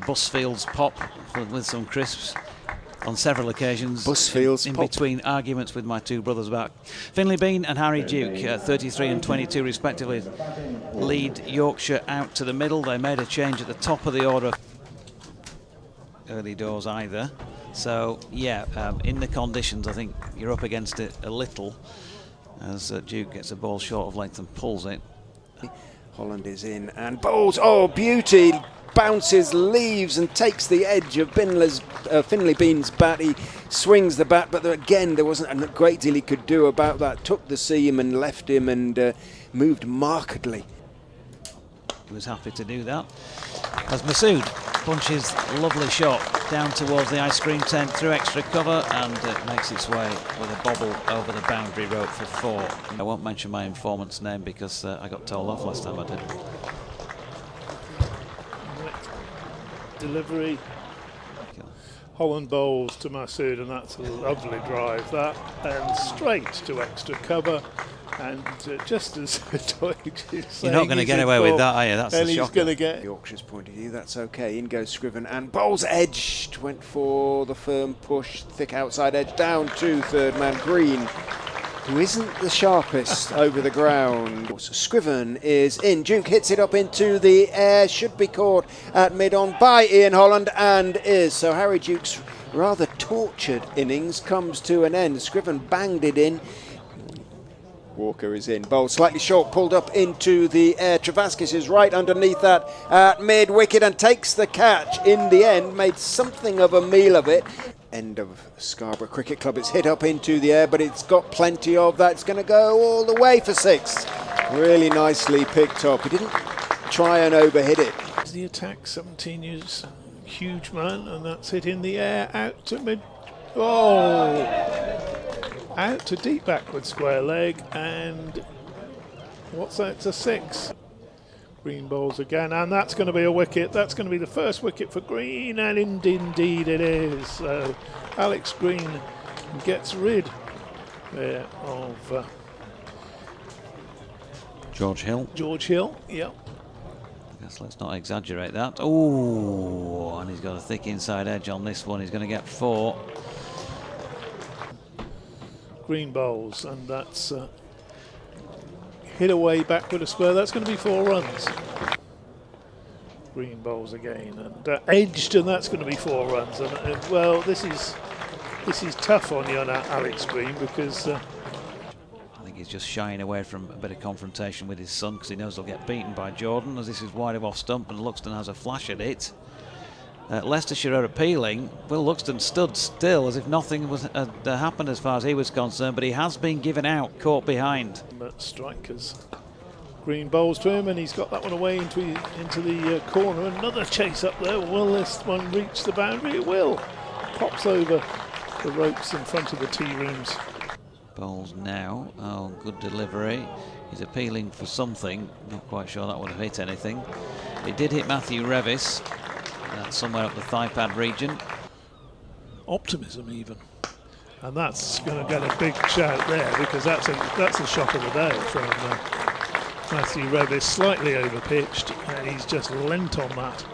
Busfields pop with some crisps on several occasions. Busfields in pop. between arguments with my two brothers about Finlay Bean and Harry Duke, 33 and 22 respectively, lead Yorkshire out to the middle. They made a change at the top of the order, early doors either. So yeah, in the conditions, I think you're up against it a little as Duke gets a ball short of length and pulls it. Holland is in and bowls. Oh, beauty! Bounces, leaves and takes the edge of Finlay Bean's bat. He swings the bat, but again there wasn't a great deal he could do about that. Took the seam and left him and moved markedly. He was happy to do that as Masood punches a lovely shot down towards the ice cream tent through extra cover, and it makes its way with a bobble over the boundary rope for 4. I won't mention my informant's name because I got told off last time I did. Delivery. Holland bowls to Masood, and that's a lovely drive that, and straight to extra cover. And just as Deutsch is saying, you're not going to get away with that, are you? That's and the he's shocker. going to get Yorkshire's point of view, that's okay. In goes Scriven and bowls edged. Went for the firm push, thick outside edge, down to third man Green, who isn't the sharpest over the ground. Scriven is in. Duke hits it up into the air, should be caught at mid-on by Ian Holland, and is. So Harry Duke's rather tortured innings comes to an end. Scriven banged it in. Walker is in. Bowl slightly short, pulled up into the air. Travaskis is right underneath that at mid-wicket and takes the catch in the end. Made something of a meal of it. End of Scarborough Cricket Club. It's hit up into the air, but it's got plenty of that. It's going to go all the way for 6. Really nicely picked up. He didn't try and overhit it. the attack. 17 years, huge man, and that's hit in the air out to mid. Oh, out to deep backward square leg, and what's that? It's a 6. Green bowls again, and that's going to be a wicket. That's going to be the first wicket for Green, and indeed it is. So Alex Green gets rid there of George Hill. George Hill, yep. I guess let's not exaggerate that. Oh, and he's got a thick inside edge on this one. He's going to get 4. Green bowls, and that's hit away backward a square. That's going to be 4 runs. Green bowls again, and edged, and that's going to be 4 runs. And well, this is tough on you, Alex Green, because I think he's just shying away from a bit of confrontation with his son because he knows he'll get beaten by Jordan, as this is wide of off stump and Luxton has a flash at it. Leicestershire are appealing. Will Luxton stood still as if nothing had happened as far as he was concerned, but he has been given out, caught behind. But strikers. Green bowls to him, and he's got that one away into the corner. Another chase up there. Will this one reach the boundary? It will. Pops over the ropes in front of the tea rooms. Bowls now. Oh, good delivery. He's appealing for something. Not quite sure that would have hit anything. It did hit Matthew Revis. Somewhere up the thigh pad region. Optimism even, and that's going to get a big shout there, because that's a shot of the day from Matthew Revis, slightly over pitched, and he's just lent on that.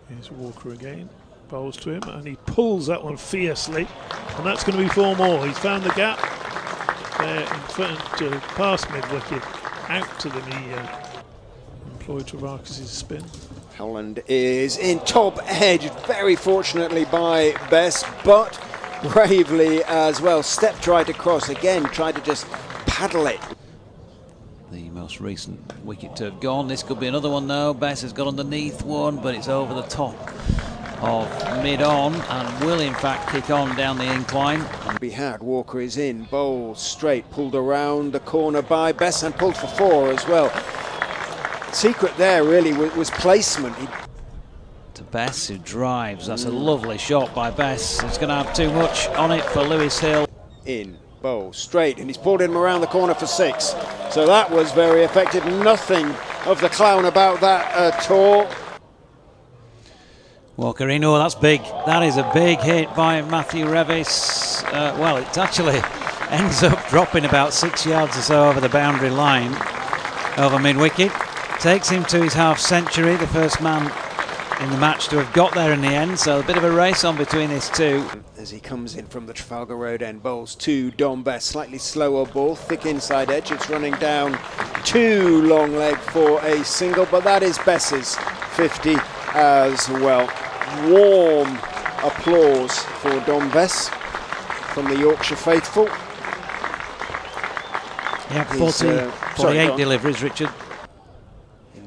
Here's Walker again, bowls to him, and he pulls that one fiercely, and that's going to be 4 more. He's found the gap there in front, past mid-wicket, out to the knee. Employed Travaskis' spin. Holland is in top edge, very fortunately by Bess, but bravely as well. Stepped right across again, tried to just paddle it. The most recent wicket to have gone. This could be another one now. Bess has got underneath one, but it's over the top of mid-on and will in fact kick on down the incline. We had Walker is in, bowls straight, pulled around the corner by Bess and pulled for 4 as well. Secret there really was placement. To Bess, who drives. That's a lovely shot by Bess. It's going to have too much on it for Lewis Hill. In, bowl straight, and he's pulled him around the corner for 6. So that was very effective. Nothing of the clown about that at all. Walker in, oh, that's big. That is a big hit by Matthew Revis. Well, it actually ends up dropping about 6 yards or so over the boundary line, over mid-wicket. Takes him to his half-century, the first man in the match to have got there in the end, so a bit of a race on between these two. As he comes in from the Trafalgar Road end, bowls to Dom Bess, slightly slower ball, thick inside edge, it's running down too long leg for a single, but that is Bess's 50 as well. Warm applause for Dom Bess from the Yorkshire faithful. Yeah, 48 deliveries, Richard.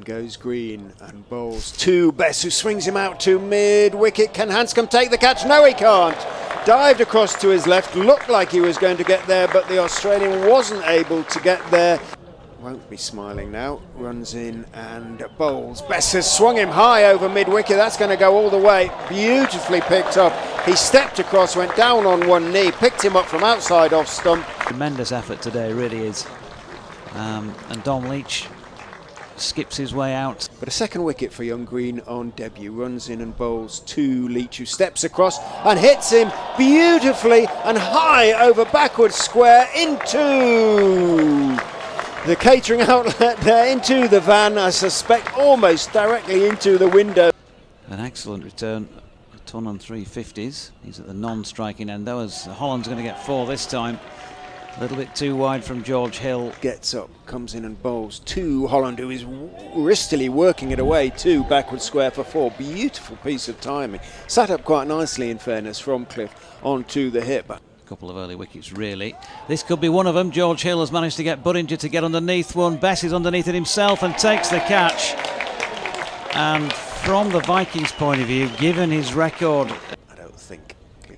Goes Green and bowls to Bess, who swings him out to mid-wicket. Can Hanscom take the catch? No, he can't. Dived across to his left, looked like he was going to get there, but the Australian wasn't able to get there. Won't be smiling now. Runs in and bowls. Bess has swung him high over mid-wicket. That's going to go all the way. Beautifully picked up. He stepped across, went down on one knee, picked him up from outside off stump. Tremendous effort today, really is. And Dom Leach skips his way out. But a second wicket for young Green on debut. Runs in and bowls to Leach, who steps across and hits him beautifully and high over backward square into the catering outlet there, into the van, I suspect almost directly into the window. An excellent return, a ton on 350s. He's at the non-striking end though, as Holland's going to get 4 this time. A little bit too wide from George Hill. Gets up, comes in and bowls to Holland, who is wristily working it away to backward square for 4. Beautiful piece of timing. Sat up quite nicely, in fairness, from Cliff onto the hip. A couple of early wickets, really. This could be one of them. George Hill has managed to get Buttinger to get underneath one. Bess is underneath it himself and takes the catch. And from the Vikings' point of view, given his record, I don't think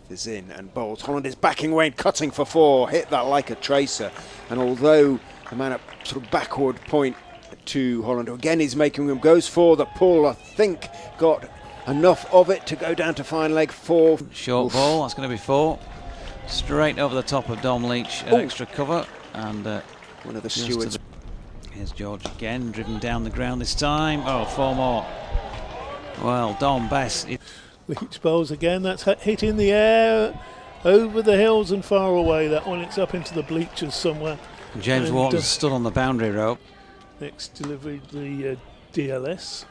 is in and bowls. Holland is backing away and cutting for 4. Hit that like a tracer. And although the man at sort of backward point to Holland, who again is making room, goes for the pull. I think got enough of it to go down to fine leg 4. Short ball, that's going to be 4. Straight over the top of Dom Leach, extra cover. And one of the stewards. Here's George again, driven down the ground this time. Oh, 4 more. Well, Dom Bess. Leach bowls again, that's hit in the air, over the hills and far away. That one, it's up into the bleachers somewhere. James Wharton stood on the boundary rope. Next delivery, the DLS.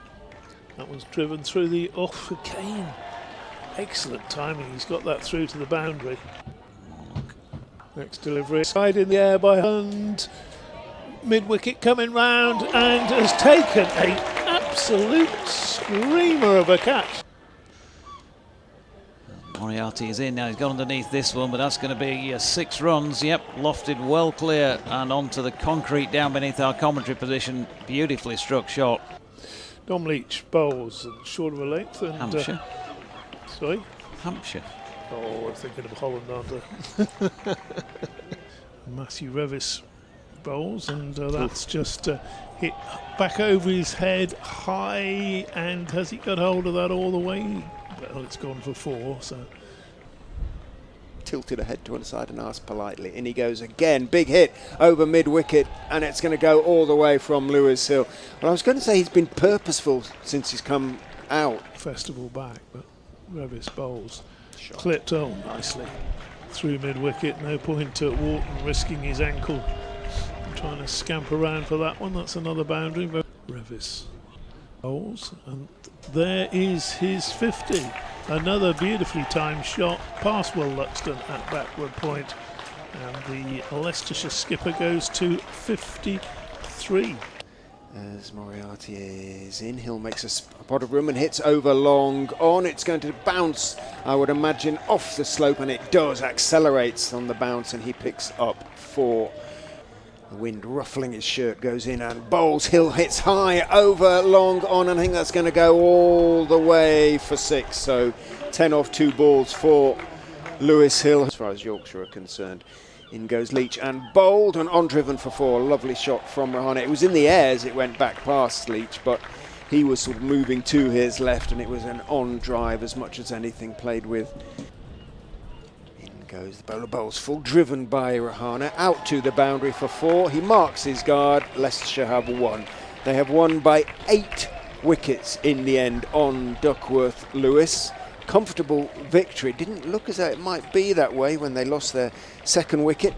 That was driven through the off again. Excellent timing, he's got that through to the boundary. Next delivery, side in the air by Hunt. Mid-wicket coming round and has taken an absolute screamer of a catch. Moriarty is in now, he's gone underneath this one, but that's going to be 6 runs. Yep, lofted well clear and onto the concrete down beneath our commentary position. Beautifully struck shot. Dom Leach bowls short of a length. And, Hampshire. Sorry? Hampshire. Oh, I'm thinking of Holland, aren't I? Matthew Revis bowls, and that's just hit back over his head high, and has he got hold of that all the way? Well, it's gone for 4, so. Tilted a head to one side and asked politely. In he goes again. Big hit over mid-wicket, and it's going to go all the way from Lewis Hill. Well, I was going to say he's been purposeful since he's come out. Festival back, but Revis bowls. Clipped on nicely through mid-wicket. No point at Wharton risking his ankle. Trying to scamper around for that one. That's another boundary. Revis bowls, and there is his 50. Another beautifully timed shot past Will Luxton at backward point, and the Leicestershire skipper goes to 53. As Moriarty is in, Hill makes a pot of room and hits over long on. It's going to bounce, I would imagine, off the slope, and it does, accelerates on the bounce, and he picks up 4. The wind ruffling his shirt, goes in and bowls. Hill hits high over long on, and I think that's going to go all the way for 6. So 10 off 2 balls for Lewis Hill as far as Yorkshire are concerned. In goes Leach and bowled and on driven for 4. Lovely shot from Rahane. It was in the air as it went back past Leach, but he was sort of moving to his left, and it was an on drive as much as anything, played with. Goes the bowler, bowls full, driven by Rahane, out to the boundary for 4. He marks his guard. Leicestershire have won. They have won by 8 wickets in the end on Duckworth Lewis. Comfortable victory. Didn't look as though it might be that way when they lost their second wicket.